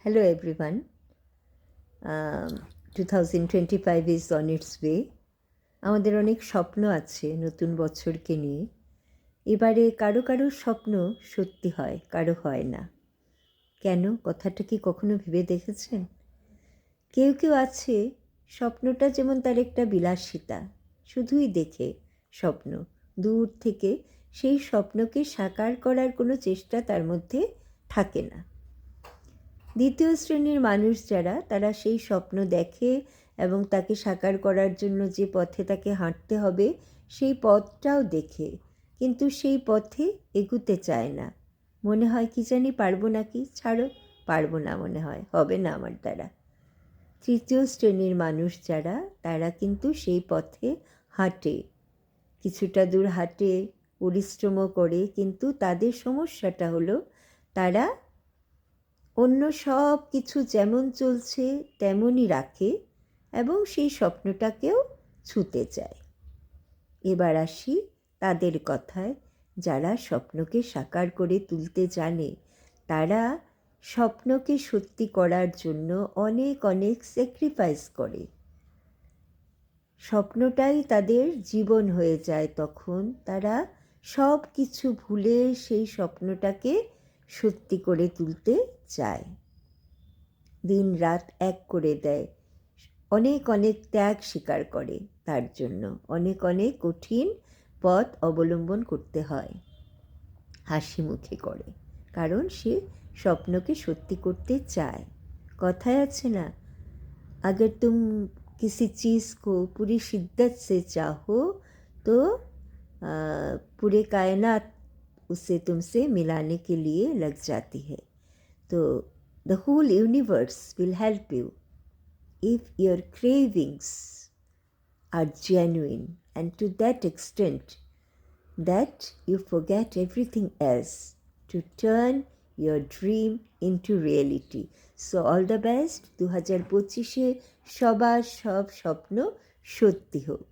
Hello everyone. 2025 is on its way. আমাদের অনেক স্বপ্ন আছে নতুন বছরকে নিয়ে। এবারে কারো কারো স্বপ্ন সত্যি হয়, কারো হয় না। কেন? কথাটা কি কখনো ভেবে দেখেছেন? কেউ কেউ আছে স্বপ্নটা যেমন তার একটা বিলাসিতা, শুধুই দেখে স্বপ্ন, দূর থেকে সেই স্বপ্নকে সাকার করার কোনো চেষ্টা তার মধ্যে থাকে না। দ্বিতীয় শ্রেণীর মানুষ যারা, তারা সেই স্বপ্ন দেখে এবং তাকে সাকার করার জন্য যে পথে তাকে হাঁটতে হবে সেই পথটাও দেখে, কিন্তু সেই পথে এগুতে চায় না। মনে হয় কি জানি পারবো নাকি, ছাড়ো, পারবো না, মনে হয় হবে না আমার দ্বারা। তৃতীয় শ্রেণীর মানুষ যারা, তারা কিন্তু সেই পথে হাঁটে, কিছুটা দূর হাঁটে, পরিশ্রমও করে, কিন্তু তাদের সমস্যাটা হলো তারা অন্য সব কিছু যেমন চলছে তেমনই রাখে এবং সেই স্বপ্নটাকেও ছুঁতে চায়। এবার আসি তাদের কথায়, যারা স্বপ্নকে সাকার করে তুলতে জানে, তারা স্বপ্নকে সত্যি করার জন্য অনেক অনেক স্যাক্রিফাইস করে। স্বপ্নটাই তাদের জীবন হয়ে যায় তখন। তারা সব কিছু ভুলে সেই স্বপ্নটাকে সত্যি করে তুলতে চায়, দিন রাত এক করে দেয়, অনেক অনেক ত্যাগ স্বীকার করে, তার জন্য অনেক অনেক কঠিন পথ অবলম্বন করতে হয়, হাসি মুখে করে, কারণ সে স্বপ্নকে সত্যি করতে চায়। কথায় আছে না, अगर तुम किसी चीज़ को पूरी शिद्दत से चाहो तो पूरे कायनात उसे तुमसे मिलाने के लिए लग जाती है। तो the whole universe will help you if your cravings are genuine and to that extent that you forget everything else to turn your dream into reality. So all the best. 2025-এ সবার সব স্বপ্ন সত্যি হোক।